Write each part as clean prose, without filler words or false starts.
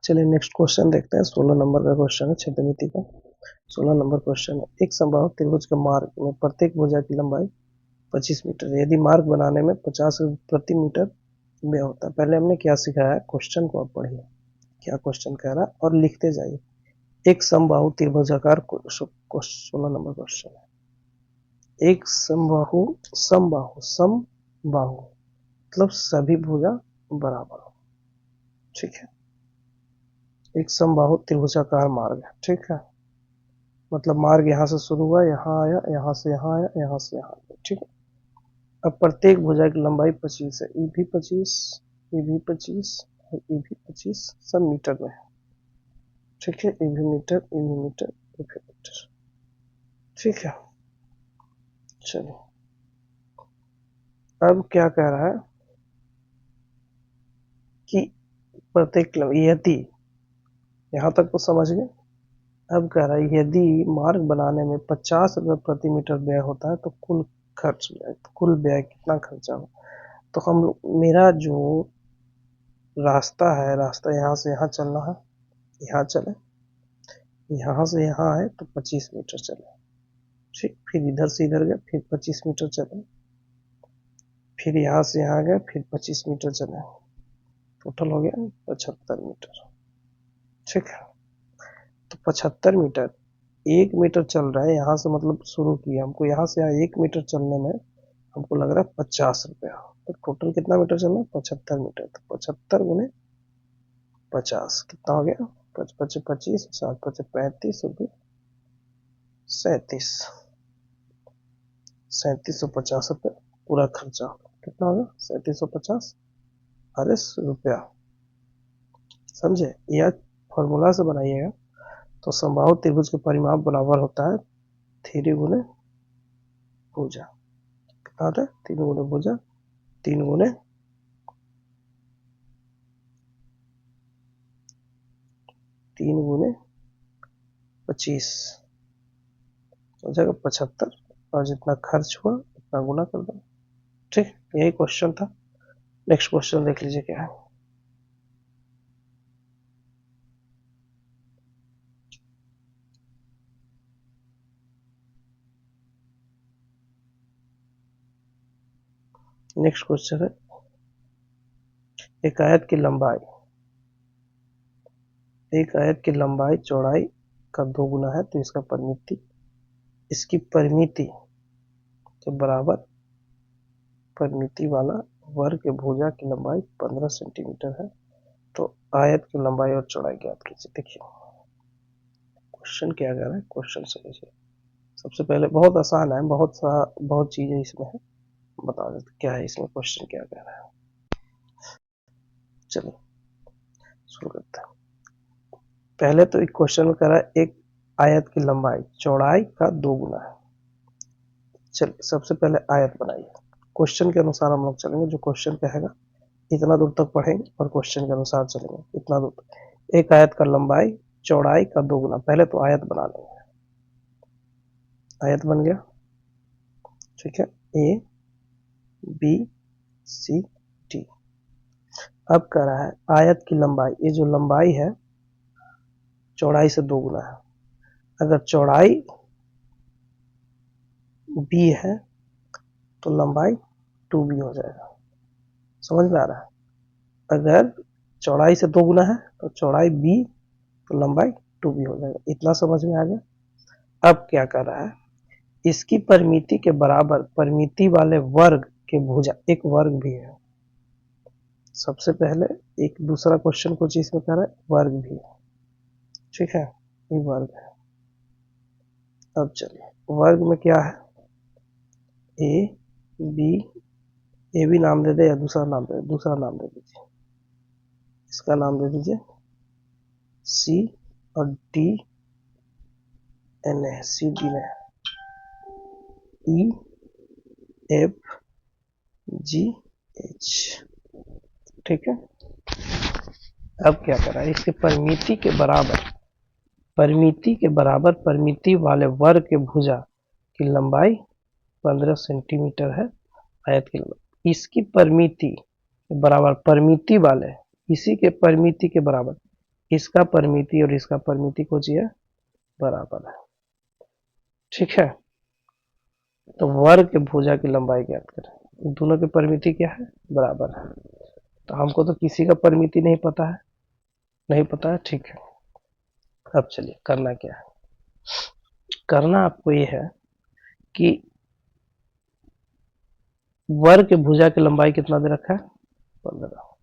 चलिए next question देखते हैं। 16 नंबर का क्वेश्चन है, क्षेत्रमिति का 16 नंबर क्वेश्चन है। एक समबाहु त्रिभुज के मार्ग में प्रत्येक भुजा की लंबाई 25 मीटर है। यदि मार्ग बनाने में 50 रुपये प्रति मीटर व्यय होता है। पहले हमने क्या सिखाया है, क्वेश्चन को आप पढ़िए क्या क्वेश्चन कह रहा है और लिखते जाइए। एक समबाहु त्रिभुजाकार 16 नंबर क्वेश्चन है। एक समबाहु समबाहु मतलब सभी भुजा बराबर हो, ठीक है। एक समबाहु त्रिभुजाकार मार्ग है, ठीक है। मतलब मार्ग यहाँ से शुरू हुआ, यहाँ आया, यहाँ से यहाँ आया, यहाँ से यहाँ आया, ठीक है। अब प्रत्येक भुजा की लंबाई 25 है। ई भी 25, ई भी 25 और ई भी 25 सब मीटर में है, ठीक है। ई भी मीटर, ई भी मीटर, ई भी मीटर, ठीक है। चलिए अब क्या कह रहा है कि प्रत्येक यदि, यहाँ तक तो समझ गए। अब कह रहा है यदि मार्ग बनाने में 50 रुपये प्रति मीटर व्यय होता है तो कुल व्यय कितना खर्चा हो। तो हम मेरा जो रास्ता है, रास्ता यहाँ से यहाँ चलना है, यहाँ चले, यहाँ से यहाँ आए तो 25 मीटर चले, ठीक। फिर इधर से इधर गए, फिर 25 मीटर चले, फिर यहाँ से यहाँ गए, फिर 25 मीटर चले, टोटल हो गया 75 मीटर, ठीक है। तो 75 मीटर, 1 मीटर चल रहा है यहाँ से, मतलब शुरू किया हमको यहाँ से यहाँ 1 मीटर चलने में हमको लग रहा है 50 रुपया। तो टोटल कितना मीटर चलना है, 75 मीटर। तो 75 गुने 50 कितना हो गया, 25 25 7 25 35 रुपये 37 3750 रुपये पूरा खर्चा कितना होगा, 3750 रुपया, समझे। यह फॉर्मूला से बनाइएगा तो समबाहु त्रिभुज के परिमाप बराबर होता है 3 गुने भुजा। कितना होता है, 3 गुने भुजा, 3 गुने 25 हो जाएगा 75, और जितना खर्च हुआ उतना गुना कर दो, ठीक। यही क्वेश्चन था। नेक्स्ट क्वेश्चन देख लीजिए क्या है। नेक्स्ट क्वेश्चन है, एक आयत की लंबाई चौड़ाई का 2 गुना है तो इसकी परिमिति के बराबर परिमिति वाला वर्ग के भुजा की लंबाई 15 सेंटीमीटर है। तो आयत की लंबाई और चौड़ाई ज्ञात कीजिए। देखिए क्वेश्चन क्या कह रहा है, क्वेश्चन समझिए। सबसे पहले बहुत आसान है, बहुत चीजें इसमें है, बता देते क्या है इसमें, क्वेश्चन क्या कह रहा है। चलिए शुरू करते हैं। पहले तो एक क्वेश्चन में कह रहा है एक आयत की लंबाई चौड़ाई का 2 गुना है। चलिए सबसे पहले आयत बनाइए, क्वेश्चन के अनुसार हम लोग चलेंगे। जो क्वेश्चन कहेगा इतना दूर तक पढ़ेंगे और क्वेश्चन के अनुसार चलेंगे, इतना दूर तक। एक आयत का लंबाई चौड़ाई का 2 गुना, पहले तो आयत बना लेंगे। आयत बन गया, ठीक है, ए बी सी डी। अब कह रहा है आयत की लंबाई, ये जो लंबाई है चौड़ाई से 2 गुना है। अगर चौड़ाई बी है तो लंबाई 2b हो जाएगा, समझ में आ रहा है। अगर चौड़ाई से 2 गुना है तो चौड़ाई b तो लंबाई 2b हो जाएगा। इतना समझ में आ गया। अब क्या कर रहा है, इसकी परिमिति के बराबर परिमिति वाले वर्ग के भुजा, एक वर्ग भी है। सबसे पहले एक दूसरा क्वेश्चन कुछ इसमें कह रहा है वर्ग भी है, ठीक है, ये वर्ग है। अब चलिए वर्ग में क्या है, ए बी, ए भी नाम दे दे या दूसरा नाम दे दीजिए। इसका नाम दे दीजिए सी, और डी एन है, सी डी में ई एफ जी एच, ठीक है। अब क्या कर रहा है, इसके परिमिति के बराबर परिमिति वाले वर्ग के भुजा की लंबाई 15 सेंटीमीटर है। आयत की लंबाई, इसकी परिमिति के बराबर परिमिति वाले, इसी के परिमिति के बराबर इसका परिमिति और इसका परिमिति को जी है बराबर है। ठीक है, तो वर्ग के भुजा की लंबाई ज्ञात करें। दोनों की परिमिति क्या है, बराबर है। तो हमको तो किसी का परिमिति नहीं पता है, नहीं पता है। ठीक है, अब चलिए करना क्या है। करना आपको ये है कि वर्ग के भुजा की लंबाई कितना दे रखा है, 15।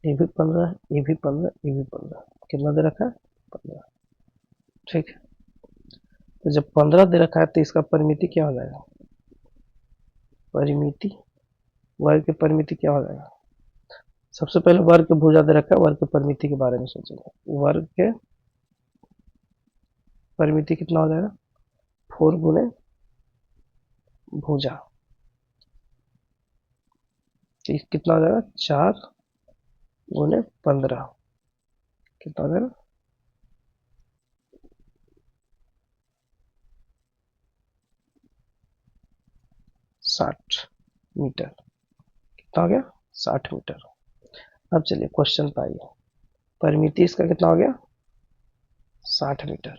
ये भी 15, ये भी 15, ये भी 15, कितना दे रखा है, 15। ठीक है, तो जब 15 दे रखा है तो इसका परिमिति क्या हो जाएगा, परिमिति, वर्ग की परिमिति क्या हो जाएगा। सबसे पहले वर्ग के भुजा दे रखा है, वर्ग के परिमिति के बारे में सोचेंगे। वर्ग के परिमिति कितना हो जाएगा, 4 गुने भुजा, कितना हो जाएगा, 4 गुने 15, कितना हो जाएगा, 60 मीटर। कितना हो गया, 60 मीटर। अब चलिए क्वेश्चन पे आइए। परिमिति इसका कितना हो गया, 60 मीटर।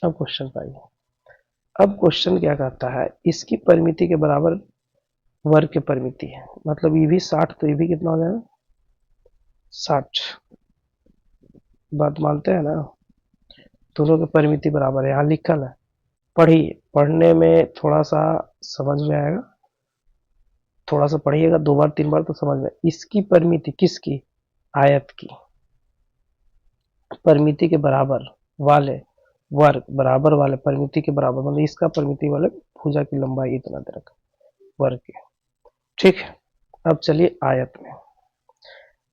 अब क्वेश्चन पे आइए। अब क्वेश्चन क्या कहता है, इसकी परिमिति के बराबर वर्ग की परिमिति है, मतलब ये भी 60, तो ये भी कितना हो जाएगा, 60। बात मानते हैं ना, दोनों की परिमिति बराबर है, यहाँ लिखल है। पढ़िए, पढ़ने में थोड़ा सा समझ में आएगा, थोड़ा सा पढ़िएगा, 2 बार 3 बार तो समझ में। इसकी परिमिति किसकी, आयत की परिमिति के बराबर वाले वर्ग, बराबर वाले परिमिति के बराबर, मतलब इसका परिमिति वाले भुजा की लंबाई इतना दे रखा वर्ग की। ठीक है, अब चलिए आयत में।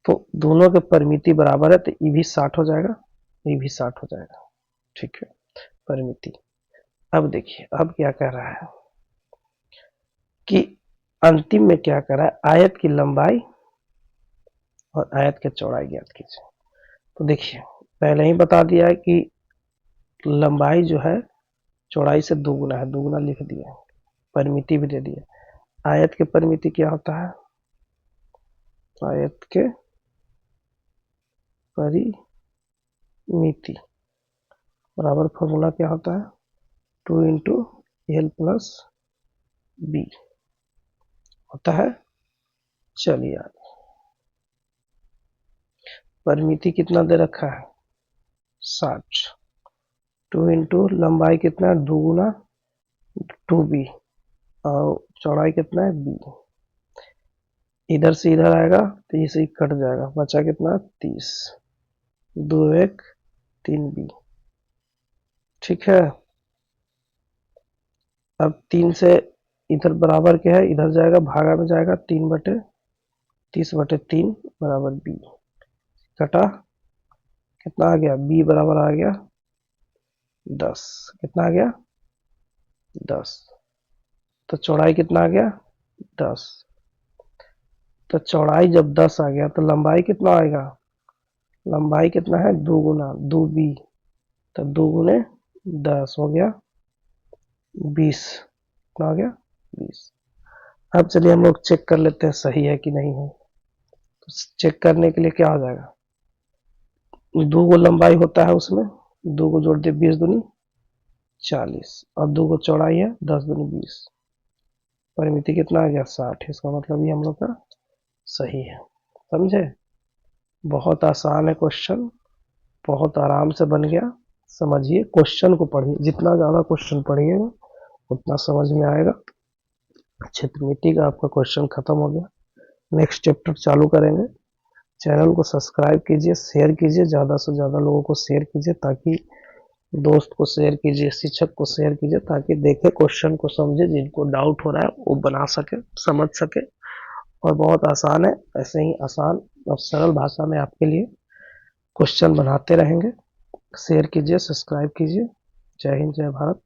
तो दोनों के परिमिति बराबर है, तो ये भी 60 हो जाएगा, ये भी 60 हो जाएगा। ठीक है, परिमिति। अब देखिए, अब क्या कह रहा है कि अंतिम में क्या कर रहा है, आयत की लंबाई और आयत की चौड़ाई ज्ञात कीजिए। तो देखिए, पहले ही बता दिया है कि लंबाई जो है चौड़ाई से 2 गुना है, 2 गुना लिख दिया, परिमिति भी दे दिया। आयत के परिमिति क्या होता है, आयत के परिमिति बराबर फॉर्मूला क्या होता है, 2 इंटू एल प्लस बी होता है। चलिए आगे, परिमिति कितना दे रखा है, 60, 2 इंटू लंबाई कितना है, 2 गुना 2b, और चौड़ाई कितना है, b। इधर से इधर आएगा तो इसे कट जाएगा, बचा कितना, 30, 2 1 3b। ठीक है, अब 3 से इधर बराबर क्या है, इधर जाएगा, भागा में जाएगा, 3/30/3 बराबर b। कटा, कितना आ गया, b बराबर आ गया 10। कितना आ गया, 10। तो चौड़ाई कितना आ गया, 10। तो चौड़ाई जब 10 आ गया तो लंबाई कितना आएगा, लंबाई कितना है, 2 गुना 2b, तो 2 गुने 10 हो गया 20। कितना हो गया, 20। अब चलिए हम लोग चेक कर लेते हैं सही है कि नहीं है। तो चेक करने के लिए क्या हो जाएगा, 2 को लंबाई होता है उसमें, 2 को जोड़ दे, 20 दूनी 40, और 2 को चौड़ाई है, 10 दूनी 20, परिमिति कितना आ गया, 60। इसका मतलब ये हम लोग का सही है। समझे, बहुत आसान है क्वेश्चन, बहुत आराम से बन गया। समझिए, क्वेश्चन को पढ़िए, जितना ज़्यादा क्वेश्चन पढ़िएगा उतना समझ में आएगा। क्षेत्रमिति का आपका क्वेश्चन खत्म हो गया, नेक्स्ट चैप्टर चालू करेंगे। चैनल को सब्सक्राइब कीजिए, शेयर कीजिए, ज़्यादा से ज़्यादा लोगों को शेयर कीजिए, ताकि दोस्त को शेयर कीजिए, शिक्षक को शेयर कीजिए, ताकि देखे, क्वेश्चन को समझे, जिनको डाउट हो रहा है वो बना सके, समझ सके। और बहुत आसान है, ऐसे ही आसान और सरल भाषा में आपके लिए क्वेश्चन बनाते रहेंगे। शेयर कीजिए, सब्सक्राइब कीजिए। जय हिंद, जय भारत।